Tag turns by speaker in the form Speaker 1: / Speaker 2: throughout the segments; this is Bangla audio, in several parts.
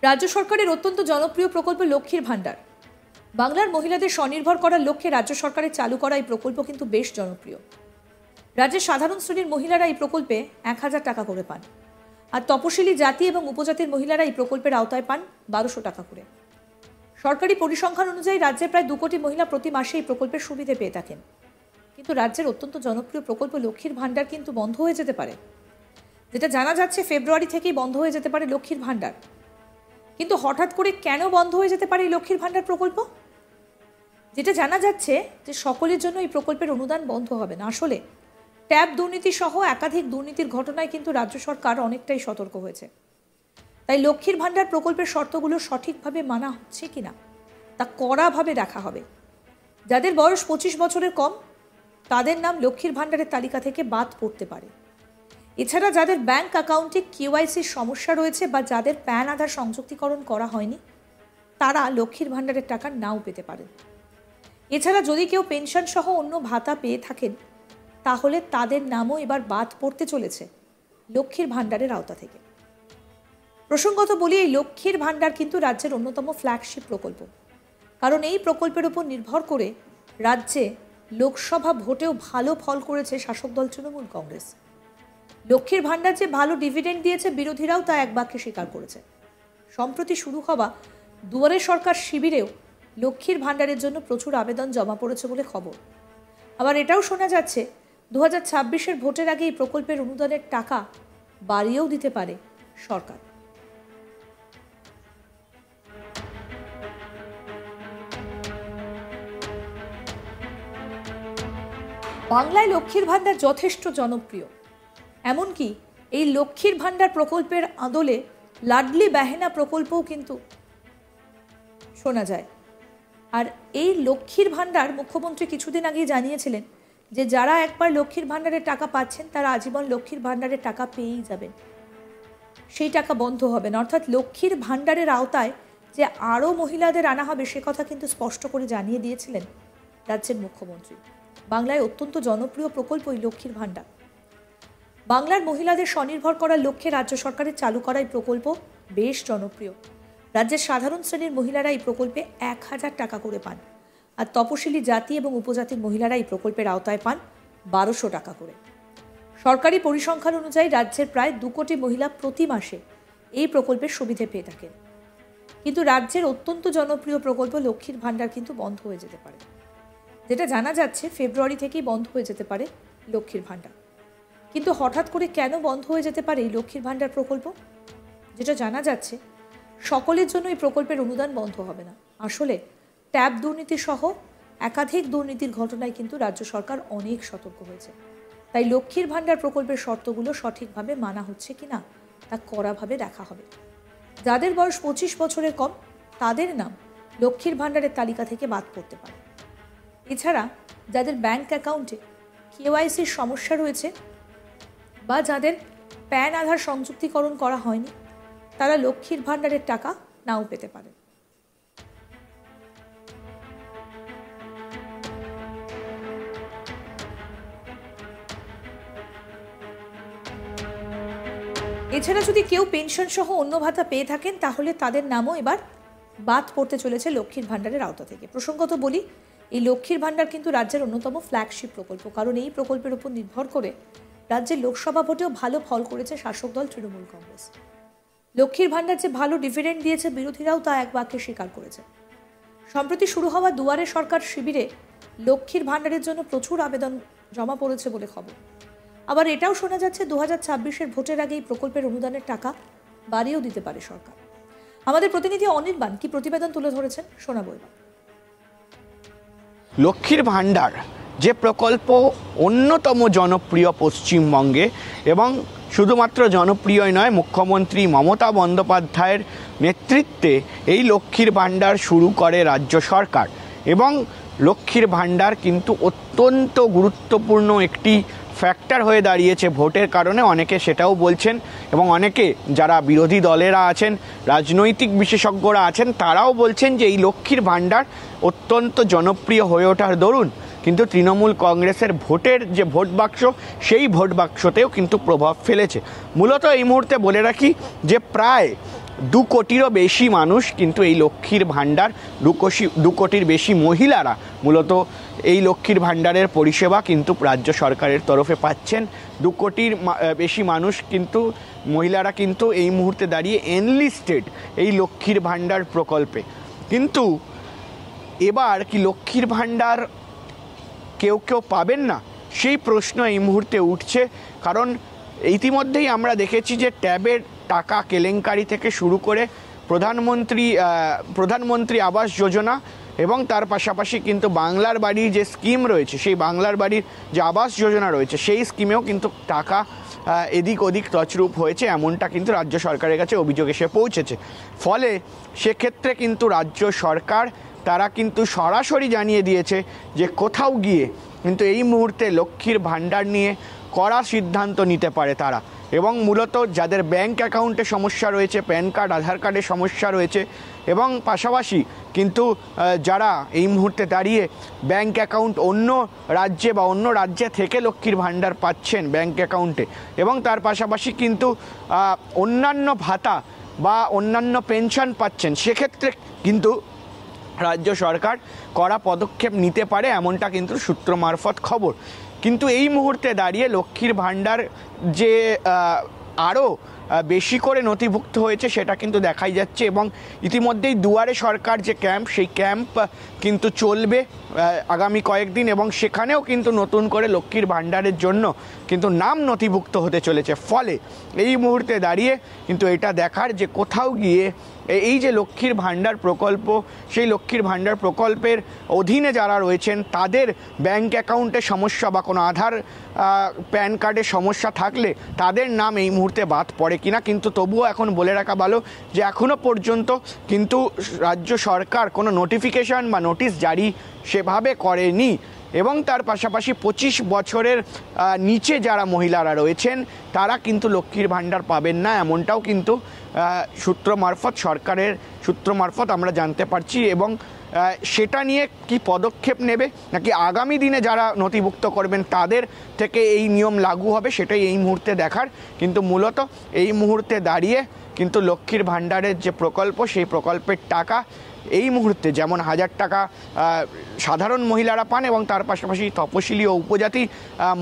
Speaker 1: রাজ্য সরকারের অত্যন্ত জনপ্রিয় প্রকল্প লক্ষ্মীর ভাণ্ডার। বাংলার মহিলাদের স্বনির্ভর করার লক্ষ্যে রাজ্য সরকারের চালু করা এই প্রকল্প কিন্তু বেশ জনপ্রিয়। রাজ্যের সাধারণ শ্রেণীর মহিলারা এই প্রকল্পে 1000 টাকা করে পান, আর তপশিলি জাতি এবং উপজাতির মহিলারা এই প্রকল্পের আওতায় পান 1200 টাকা করে। সরকারি পরিসংখ্যান অনুযায়ী রাজ্যে প্রায় 2 কোটি মহিলা প্রতি মাসে এই প্রকল্পের সুবিধে পেয়ে থাকেন। কিন্তু রাজ্যের অত্যন্ত জনপ্রিয় প্রকল্প লক্ষ্মীর ভাণ্ডার কিন্তু বন্ধ হয়ে যেতে পারে। যেটা জানা যাচ্ছে, ফেব্রুয়ারি থেকেই বন্ধ হয়ে যেতে পারে লক্ষ্মীর ভাণ্ডার। কিন্তু হঠাৎ করে কেন বন্ধ হয়ে যেতে পারে এই লক্ষ্মীর ভাণ্ডার প্রকল্প? যেটা জানা যাচ্ছে যে সকলের জন্য এই প্রকল্পের অনুদান বন্ধ হবে না। আসলে ট্যাব দুর্নীতি সহ একাধিক দুর্নীতির ঘটনায় কিন্তু রাজ্য সরকার অনেকটাই সতর্ক হয়েছে। তাই লক্ষ্মীর ভাণ্ডার প্রকল্পের শর্তগুলো সঠিকভাবে মানা হচ্ছে কিনা তা কড়াভাবে দেখা হবে। যাদের বয়স 25 বছরের কম তাদের নাম লক্ষ্মীর ভাণ্ডারের তালিকা থেকে বাদ পড়তে পারে। এছাড়া যাদের ব্যাংক অ্যাকাউন্টে কেওয়াইসির সমস্যা রয়েছে বা যাদের প্যান আধার সংযুক্তিকরণ করা হয়নি তারা লক্ষ্মীর ভাণ্ডারের টাকা নাও পেতে পারেন। এছাড়া যদি কেউ পেনশন সহ অন্য ভাতা পেয়ে থাকেন তাহলে তাদের নামও এবার বাদ পড়তে চলেছে লক্ষ্মীর ভাণ্ডারের আওতা থেকে। প্রসঙ্গত বলি, এই লক্ষ্মীর ভাণ্ডার কিন্তু রাজ্যের অন্যতম ফ্ল্যাগশিপ প্রকল্প, কারণ এই প্রকল্পের উপর নির্ভর করে রাজ্যে লোকসভা ভোটেও ভালো ফল করেছে শাসক দল তৃণমূল কংগ্রেস। লক্ষ্মীর ভাণ্ডার যে ভালো ডিভিডেন্ড দিয়েছে বিরোধীরাও তা এক বাক্যে স্বীকার করেছে। সম্প্রতি শুরু হওয়া দুয়ারে সরকার শিবিরেও লক্ষ্মীর ভাণ্ডারের জন্য প্রচুর আবেদন জমা পড়েছে বলে খবর। আবার এটাও শোনা যাচ্ছে 2026-এর ভোটের আগে এই প্রকল্পের অনুদানের টাকা বাড়িয়েও দিতে পারে সরকার। বাংলায় লক্ষ্মীর ভাণ্ডার যথেষ্ট জনপ্রিয়। এমনকি এই লক্ষ্মীর ভাণ্ডার প্রকল্পের আদলে লাডলি বেহেনা প্রকল্পও কিন্তু শোনা যায়। আর এই লক্ষ্মীর ভাণ্ডার মুখ্যমন্ত্রী কিছুদিন আগেই জানিয়েছিলেন যে যারা একবার লক্ষ্মীর ভাণ্ডারের টাকা পাচ্ছেন তারা আজীবন লক্ষ্মীর ভাণ্ডারের টাকা পেয়েই যাবেন, সেই টাকা বন্ধ হবে না। অর্থাৎ লক্ষ্মীর ভাণ্ডারের আওতায় যে আরও মহিলাদের আনা হবে সে কথা কিন্তু স্পষ্ট করে জানিয়ে দিয়েছিলেন রাজ্যের মুখ্যমন্ত্রী। বাংলায় অত্যন্ত জনপ্রিয় প্রকল্প এই লক্ষ্মীর ভাণ্ডার। বাংলার মহিলাদের স্বনির্ভর করার লক্ষ্যে রাজ্য সরকারের চালু করা এই প্রকল্প বেশ জনপ্রিয়। রাজ্যের সাধারণ শ্রেণীর মহিলারা এই প্রকল্পে 1000 টাকা করে পান, আর তপশিলি জাতি এবং উপজাতির মহিলারা এই প্রকল্পের আওতায় পান 1200 টাকা করে। সরকারি পরিসংখ্যান অনুযায়ী রাজ্যের প্রায় 2 কোটি মহিলা প্রতি মাসে এই প্রকল্পের সুবিধে পেয়ে থাকেন। কিন্তু রাজ্যের অত্যন্ত জনপ্রিয় প্রকল্প লক্ষ্মীর ভাণ্ডার কিন্তু বন্ধ হয়ে যেতে পারে। যেটা জানা যাচ্ছে, ফেব্রুয়ারি থেকেই বন্ধ হয়ে যেতে পারে লক্ষ্মীর ভাণ্ডার। কিন্তু হঠাৎ করে কেন বন্ধ হয়ে যেতে পারে এই লক্ষ্মীর ভাণ্ডার প্রকল্প? যেটা জানা যাচ্ছে, সকলের জন্য এই প্রকল্পের অনুদান বন্ধ হবে না। আসলে ট্যাব দুর্নীতি সহ একাধিক দুর্নীতির ঘটনায় কিন্তু রাজ্য সরকার অনেক সতর্ক হয়েছে। তাই লক্ষ্মীর ভাণ্ডার প্রকল্পের শর্তগুলো সঠিকভাবে মানা হচ্ছে কিনা তা কড়াভাবে দেখা হবে। যাদের বয়স 25 বছরের কম তাদের নাম লক্ষ্মীর ভাণ্ডারের তালিকা থেকে বাদ পড়তে পারে। এছাড়া যাদের ব্যাংক অ্যাকাউন্টে কেওয়াইসির সমস্যা রয়েছে বা যাদের প্যান আধার সংযুক্তিকরণ করা হয়নি তারা লক্ষ্মীর ভাণ্ডারের টাকা নাও পেতে পারে। এছাড়া যদি কেউ পেনশন সহ অন্য ভাতা পেয়ে থাকেন তাহলে তাদের নামও এবার বাদ পড়তে চলেছে লক্ষ্মীর ভাণ্ডারের আওতা থেকে। প্রসঙ্গত বলি, এই লক্ষ্মীর ভাণ্ডার কিন্তু রাজ্যের অন্যতম ফ্ল্যাগশিপ প্রকল্প, কারণ এই প্রকল্পের উপর নির্ভর করে রাজ্যের লোকসভা ভোটেও ভালো ফল করেছে শাসক দল তৃণমূল কংগ্রেস। লক্ষ্মীর ভাণ্ডার যে ভালো ডিভিডেন্ড দিয়েছে বিরোধীরাও তা এক বাক্যে স্বীকার করেছে। সম্প্রতি শুরু হওয়া দুয়ারে সরকার শিবিরে লক্ষ্মীর ভাণ্ডারের জন্য প্রচুর আবেদন জমা পড়েছে বলে খবর। আবার এটাও শোনা যাচ্ছে 2026-এর ভোটের আগে এই প্রকল্পের অনুদানের টাকা বাড়িয়েও দিতে পারে সরকার। আমাদের প্রতিনিধি অনির্বাণ কি প্রতিবেদন তুলে ধরেছেন শোনাবো এবার।
Speaker 2: লক্ষ্মীর ভাণ্ডার যে প্রকল্প অন্যতম জনপ্রিয় পশ্চিমবঙ্গে, এবং শুধুমাত্র জনপ্রিয়ই নয়, মুখ্যমন্ত্রী মমতা বন্দ্যোপাধ্যায়ের নেতৃত্বে এই লক্ষ্মীর ভাণ্ডার শুরু করে রাজ্য সরকার। এবং লক্ষ্মীর ভাণ্ডার কিন্তু অত্যন্ত গুরুত্বপূর্ণ একটি ফ্যাক্টর হয়ে দাঁড়িয়েছে ভোটের কারণে, অনেকে সেটাও বলছেন। এবং অনেকে যারা বিরোধী দলেরা আছেন, রাজনৈতিক বিশেষজ্ঞরা আছেন, তারাও বলছেন যে এই লক্ষ্মীর ভাণ্ডার অত্যন্ত জনপ্রিয় হয়ে ওঠার দরুন কিন্তু তৃণমূল কংগ্রেসের ভোটের যে ভোট বাক্স সেই ভোট বাক্সতেও কিন্তু প্রভাব ফেলেছে। মূলত এই মুহূর্তে বলে রাখি যে প্রায় 2 কোটিরও বেশি মানুষ কিন্তু এই লক্ষ্মীর ভাণ্ডার, 2 কোটির বেশি মহিলারা মূলত এই লক্ষ্মীর ভাণ্ডারের পরিষেবা কিন্তু রাজ্য সরকারের তরফে পাচ্ছেন। 2 কোটির বেশি মানুষ কিন্তু মহিলারা কিন্তু এই মুহূর্তে দাঁড়িয়ে এনলিস্টেড এই লক্ষ্মীর ভাণ্ডার প্রকল্পে। কিন্তু এবার কি লক্ষ্মীর ভাণ্ডার কেউ পাবেন না, সেই প্রশ্ন এই মুহূর্তে উঠছে। কারণ ইতিমধ্যেই আমরা দেখেছি যে ট্যাবের টাকা কেলেঙ্কারি থেকে শুরু করে প্রধানমন্ত্রী আবাস যোজনা এবং তার পাশাপাশি কিন্তু বাংলার বাড়ির যে স্কিম রয়েছে, সেই বাংলার বাড়ির যে আবাস যোজনা রয়েছে, সেই স্কিমেও কিন্তু টাকা এদিক ওদিক তছরূপ হয়েছে, এমনটা কিন্তু রাজ্য সরকারের কাছে অভিযোগ এসে পৌঁছেছে। ফলে সেক্ষেত্রে কিন্তু রাজ্য সরকার তারা কিন্তু সরাসরি জানিয়ে দিয়েছে যে কোথাও গিয়ে কিন্তু এই মুহূর্তে লক্ষ্মীর ভাণ্ডার নিয়ে কড়া সিদ্ধান্ত নিতে পারে তারা। এবং মূলত যাদের ব্যাংক অ্যাকাউন্টে সমস্যা রয়েছে, প্যান কার্ড আধার কার্ডের সমস্যা রয়েছে, এবং পাশাপাশি কিন্তু যারা এই মুহূর্তে দাঁড়িয়ে ব্যাংক অ্যাকাউন্ট অন্য রাজ্যে বা অন্য রাজ্যে থেকে লক্ষ্মীর ভাণ্ডার পাচ্ছেন ব্যাংক অ্যাকাউন্টে, এবং তার পাশাপাশি কিন্তু অন্যান্য ভাতা বা অন্যান্য পেনশন পাচ্ছেন, সেক্ষেত্রে কিন্তু রাজ্য সরকার কড়া পদক্ষেপ নিতে পারে, এমনটা কিন্তু সূত্র মারফত খবর। কিন্তু এই মুহূর্তে দাঁড়িয়ে লক্ষ্মীর ভাণ্ডার যে আরও বেশি করে নথিভুক্ত হয়েছে সেটা কিন্তু দেখাই যাচ্ছে। এবং ইতিমধ্যেই দুয়ারে সরকার যে ক্যাম্প, সেই ক্যাম্প কিন্তু চলবে আগামী কয়েকদিন, এবং সেখানেও কিন্তু নতুন করে লক্ষ্মীর ভাণ্ডারের জন্য কিন্তু নাম নথিভুক্ত হতে চলেছে। ফলে এই মুহূর্তে দাঁড়িয়ে কিন্তু এটা দেখার যে কোথাও গিয়ে এই যে লক্ষ্মীর ভাণ্ডার প্রকল্প, সেই লক্ষ্মীর ভাণ্ডার প্রকল্পের অধীনে যারা রয়েছেন তাদের ব্যাংক অ্যাকাউন্টে সমস্যা বা কোনো আধার প্যান কার্ডের সমস্যা থাকলে তাদের নাম এই মুহূর্তে বাদ পড়ে কিনা। কিন্তু তবুও এখন বলে রাখা ভালো যে এখনও পর্যন্ত কিন্তু রাজ্য সরকার কোনো নোটিফিকেশন বা নোটিশ জারি সেভাবে করেনি। এবং তার পাশাপাশি 25 বছরের নিচে যারা মহিলারা রয়েছেন তারা কিন্তু লক্ষ্মীর ভাণ্ডার পাবেন না, এমনটাও কিন্তু সরকারের সূত্র মারফত আমরা জানতে পারছি। এবং সেটা নিয়ে কি পদক্ষেপ নেবে, নাকি আগামী দিনে যারা নথিভুক্ত করবেন তাদের থেকে এই নিয়ম লাগু হবে, সেটাই এই মুহূর্তে দেখার। কিন্তু মূলত এই মুহূর্তে দাঁড়িয়ে কিন্তু লক্ষ্মীর ভাণ্ডারের যে প্রকল্প, সেই প্রকল্পের টাকা এই মুহূর্তে যেমন 1000 টাকা সাধারণ মহিলারা পান, এবং তার পাশাপাশি তপশিলি ও উপজাতি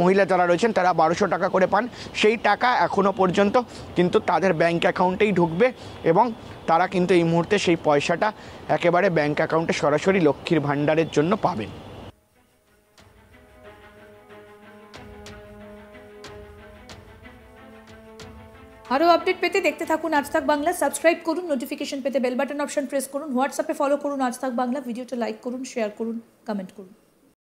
Speaker 2: মহিলা যারা রয়েছেন তারা 1200 টাকা করে পান, সেই টাকা এখনও পর্যন্ত কিন্তু তাদের ব্যাংক অ্যাকাউন্টেই ঢুকবে, এবং তারা কিন্তু এই মুহূর্তে সেই পয়সাটা একেবারে ব্যাংক অ্যাকাউন্টে সরাসরি লক্ষ্মীর ভাণ্ডারের জন্য পাবেন।
Speaker 1: আরও আপডেট পেতে দেখতে থাকুন আজ তাক বাংলা। সাবস্ক্রাইব করুন, নোটিফিকেশন পেতে বেল বাটন অপশন প্রেস করুন, হোয়াটসঅ্যাপে ফলো করুন আজ তাক বাংলা, ভিডিওটা লাইক করুন, শেয়ার করুন, কমেন্ট করুন।